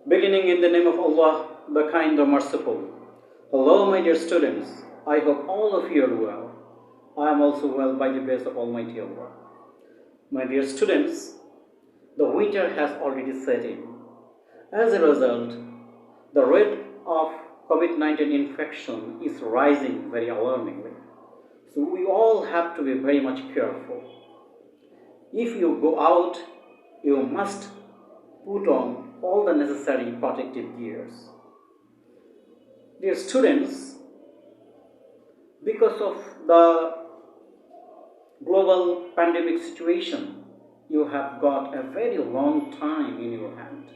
Beginning in the name of Allah, the kind, the merciful. Hello, my dear students. I hope all of you are well. I am also well by the grace of Almighty Allah. My dear students, the winter has already set in. As a result, the rate of COVID-19 infection is rising very alarmingly. So we all have to be very much careful. If you go out, you must put on all the necessary protective gears. Dear students, because of the global pandemic situation, you have got a very long time in your hand.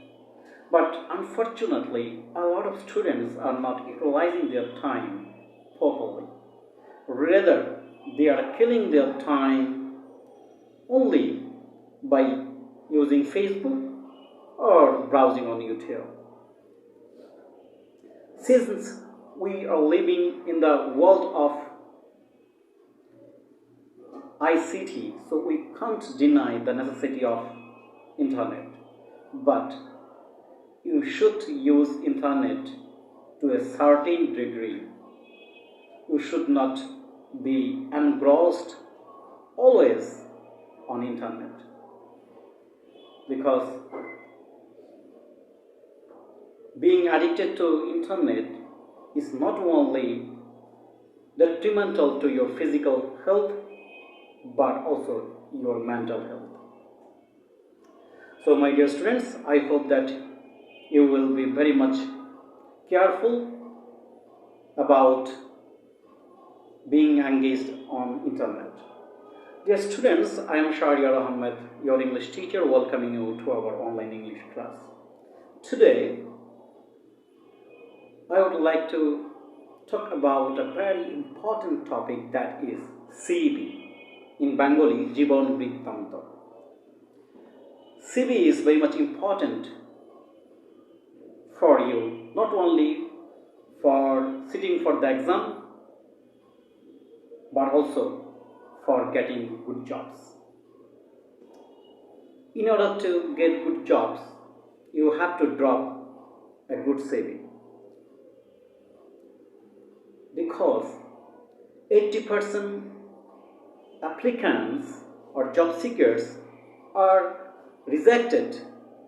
But unfortunately, a lot of students are not utilizing their time properly. Rather, they are killing their time only by using Facebook or browsing on YouTube. Since we are living in the world of ICT, so we can't deny the necessity of internet. But you should use internet to a certain degree. You should not be engrossed always on internet, because being addicted to internet is not only detrimental to your physical health but also your mental health. So my dear students, I hope that you will be very much careful about being engaged on internet. Dear students, I am Shahriar Ahmed, your English teacher, welcoming you to our online English class. Today, I would like to talk about a very important topic, that is CV. In Bengali, Jibon Brittanto. CV is very much important for you, not only for sitting for the exam, but also for getting good jobs. In order to get good jobs, you have to drop a good CV. Because 80% applicants or job seekers are rejected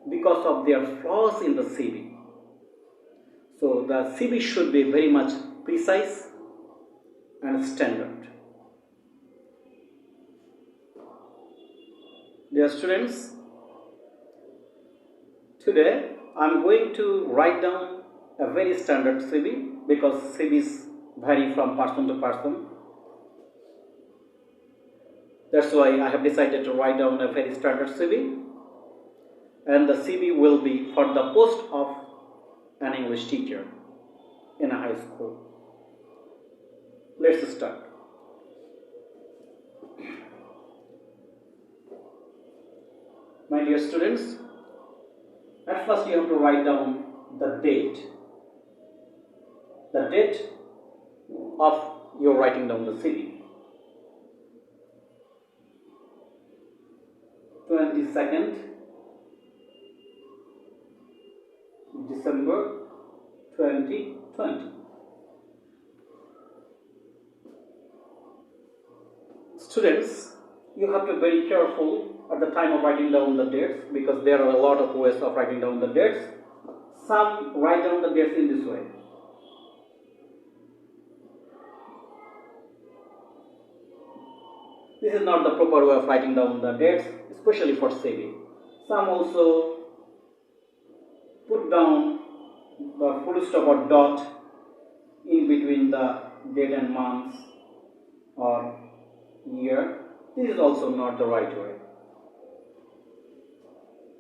because of their flaws in the CV. So the CV should be very much precise and standard. Dear students, today I am going to write down a very standard CV, because CVs vary from person to person. That's why I have decided to write down a very standard CV, and the CV will be for the post of an English teacher in a high school. Let's start. My dear students, at first you have to write down the date of your writing down the CV. 22nd December 2020. Students, you have to be very careful at the time of writing down the dates, because there are a lot of ways of writing down the dates. Some write down the dates in this way. This is not the proper way of writing down the dates, especially for CV. Some also put down the full stop or dot in between the date and months or year. This is also not the right way.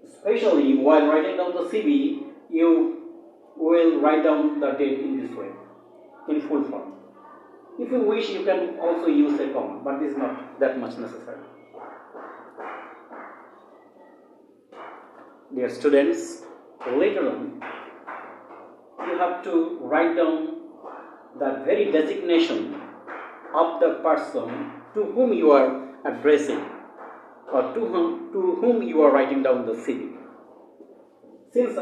Especially while writing down the CV, you will write down the date in this way, in full form. If you wish, you can also use a comma, but this is not that much necessary. Dear students, later on, you have to write down the very designation of the person to whom you are addressing, or to whom you are writing down the CV. Since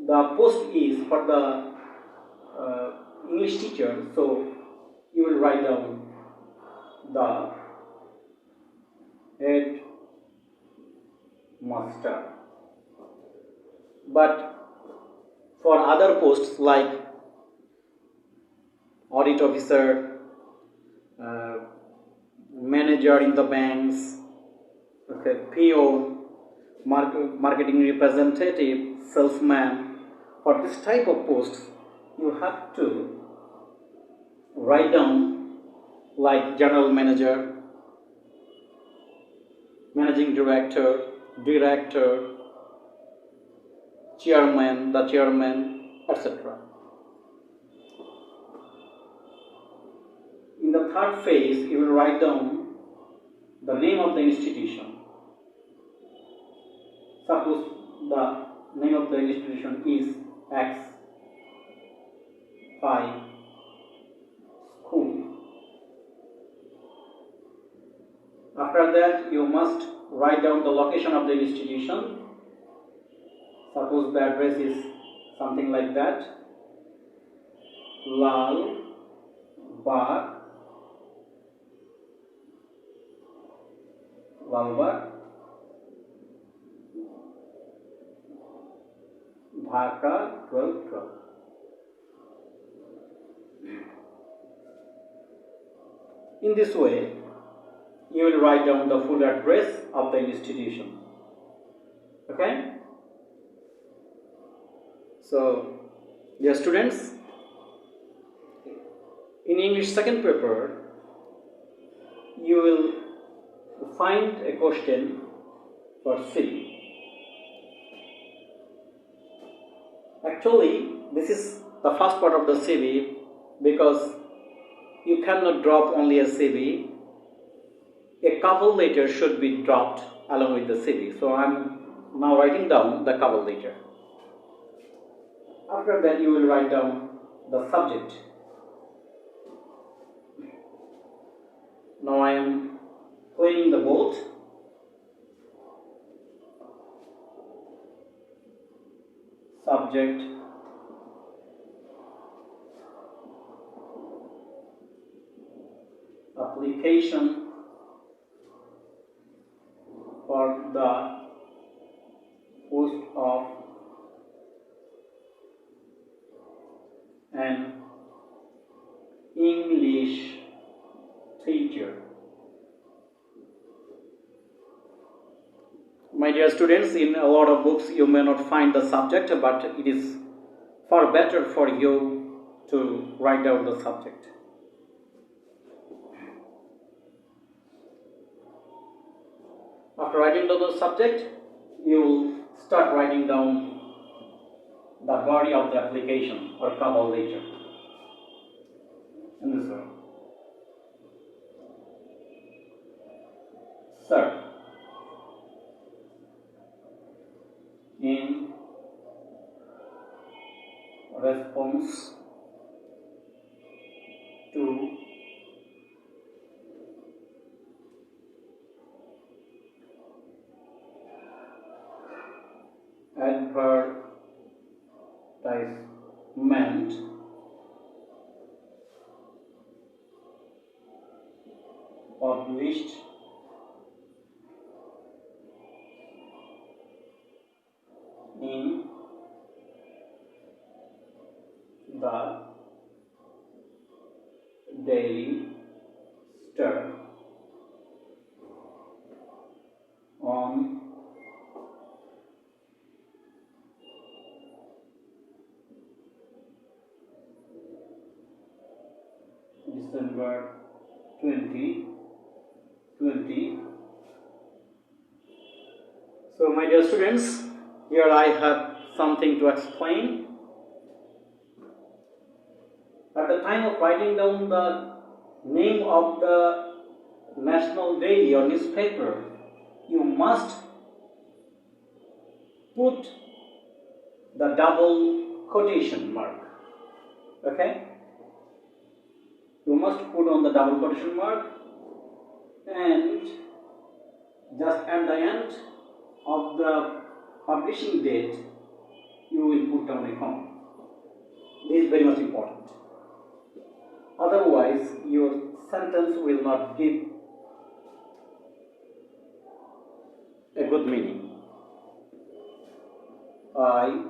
the post is for the English teacher, so you will write down the head master. But for other posts like audit officer, manager in the banks, okay, PO, marketing representative, salesman, for this type of posts you have to write down like general manager, managing director, director, chairman, the chairman, etc. In the third phase, you will write down the name of the institution. Suppose the name of the institution is X Phi School. After that, you must write down the location of the institution. Suppose the address is something like that: Lal Bagh, Dhaka 1212. In this way, you will write down the full address of the institution. Okay? So, dear students, in English second paper, you will find a question for C. Actually, this is the first part of the CV because you cannot drop only a CV. A cover letter should be dropped along with the CV. So I am now writing down the cover letter. After that, you will write down the subject. Now I am cleaning the board. Subject, application for the post of an English teacher. My dear students, in a lot of books you may not find the subject, but it is far better for you to write down the subject. After writing down the subject, you will start writing down the body of the application or cover letter. In this way. Sir, in response to advertisement published in the Daily Star on December 2020. So my dear students, here I have something to explain. At the time of writing down the name of the national daily or newspaper, you must put the double quotation mark. Okay? You must put on the double quotation mark, and just at the end of the publishing date, you will put down a comma. This is very much important. Otherwise, your sentence will not give a good meaning. I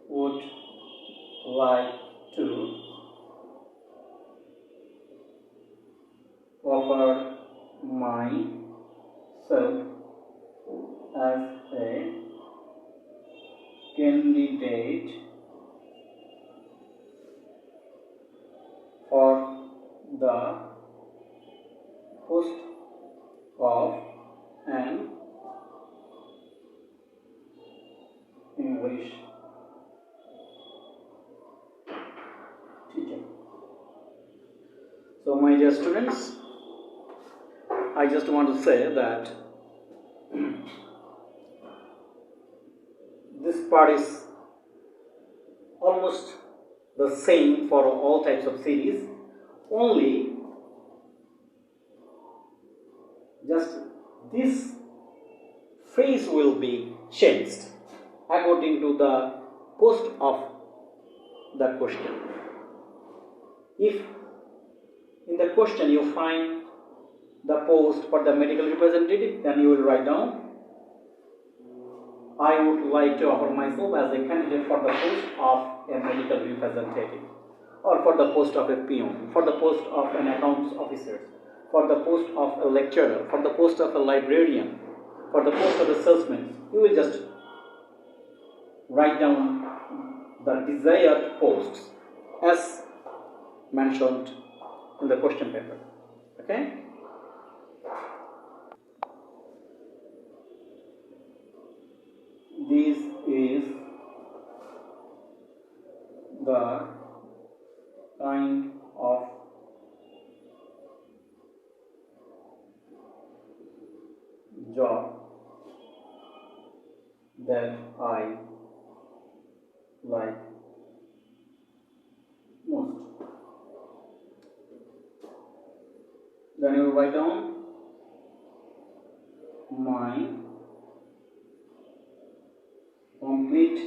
would like to offer myself as a candidate for the post of an English teacher. So, my dear students, I just want to say that this part is almost the same for all types of series, only just this phrase will be changed according to the post of the question. If in the question you find the post for the medical representative, then you will write down, I would like to offer myself as a candidate for the post of a medical representative, or for the post of a peon, for the post of an accounts officer, for the post of a lecturer, for the post of a librarian, for the post of a salesman. You will just write down the desired posts as mentioned in the question paper. Okay? This is the kind of job that I like most. Then you write down my complete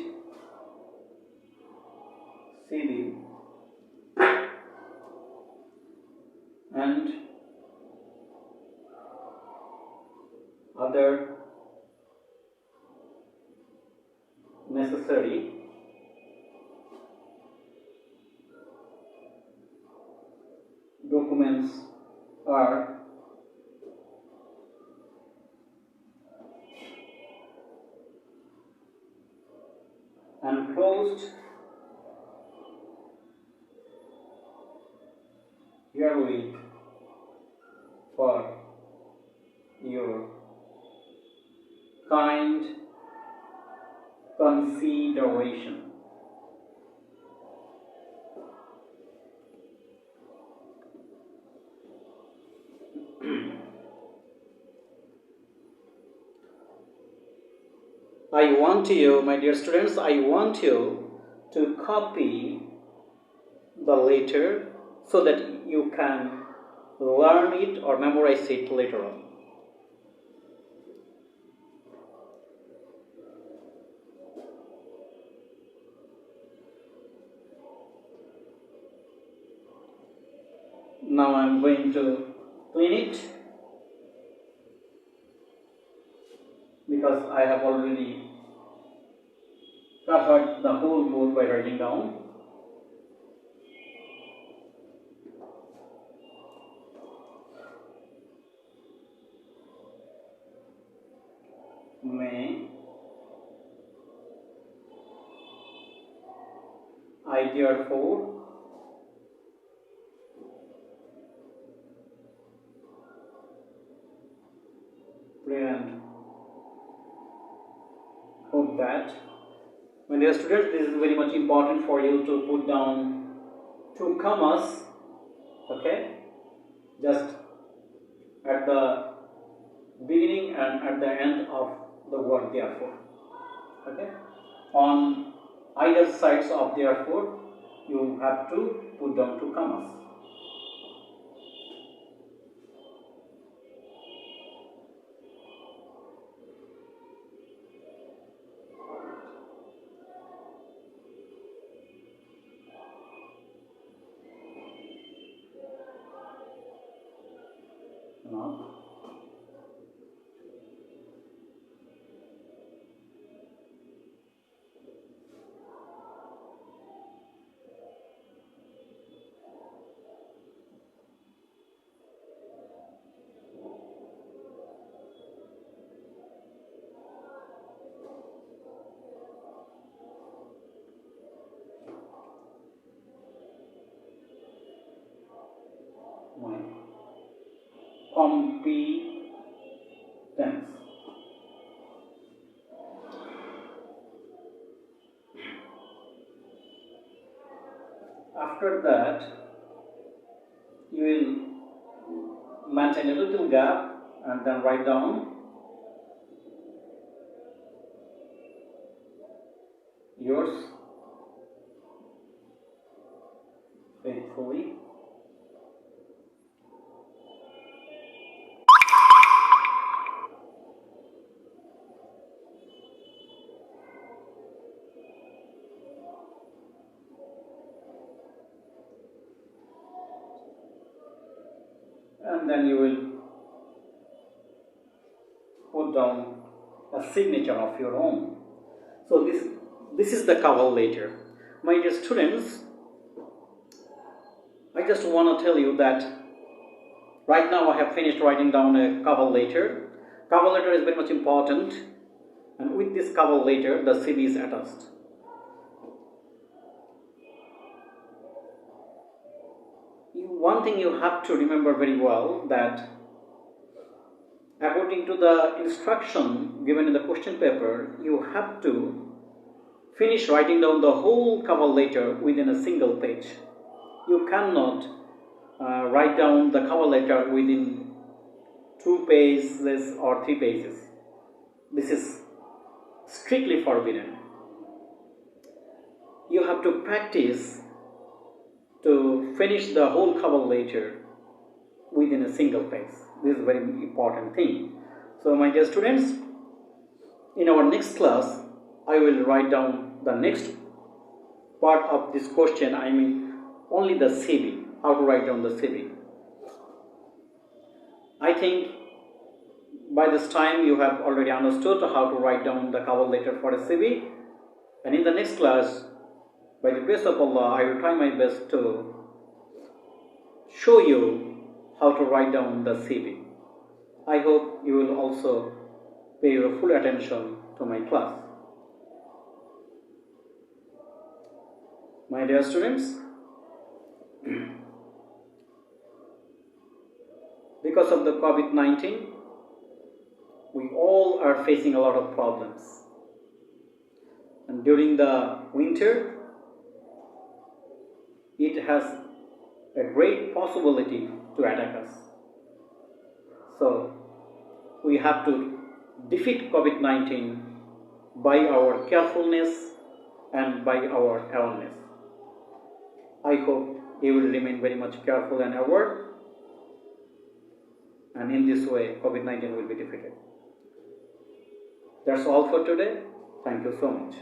CV and other necessary documents are enclosed herewith for your kind consideration. I want you, my dear students, I want you to copy the letter so that you can learn it or memorize it later on. Now I am going to clean it because I have already covered the whole board by writing down. May I therefore pray and hope that, my dear students, this is very much important for you to put down 2 commas, okay, just at the beginning and at the end of the word therefore, okay. On either sides of therefore you have to put down 2 commas. competence. After that, you will maintain a little gap and then write down yours faithfully. And then you will put down a signature of your own. So this is the cover letter. My dear students, I just want to tell you that right now I have finished writing down a cover letter. Cover letter is very much important, and with this cover letter the CV is attached. One thing you have to remember very well, that according to the instruction given in the question paper, you have to finish writing down the whole cover letter within a single page. You cannot write down the cover letter within 2 pages or 3 pages. This is strictly forbidden. You have to practice to finish the whole cover letter within a single page. This is a very important thing. So my dear students, in our next class, I will write down the next part of this question, I mean only the CV, how to write down the CV. I think by this time you have already understood how to write down the cover letter for a CV, and in the next class, by the grace of Allah, I will try my best to show you how to write down the CV. I hope you will also pay your full attention to my class. My dear students, because of the COVID-19, we all are facing a lot of problems. And during the winter, it has a great possibility to attack us. So we have to defeat COVID-19 by our carefulness and by our awareness. I hope you will remain very much careful and aware, and in this way COVID-19 will be defeated. That's all for today. Thank you so much.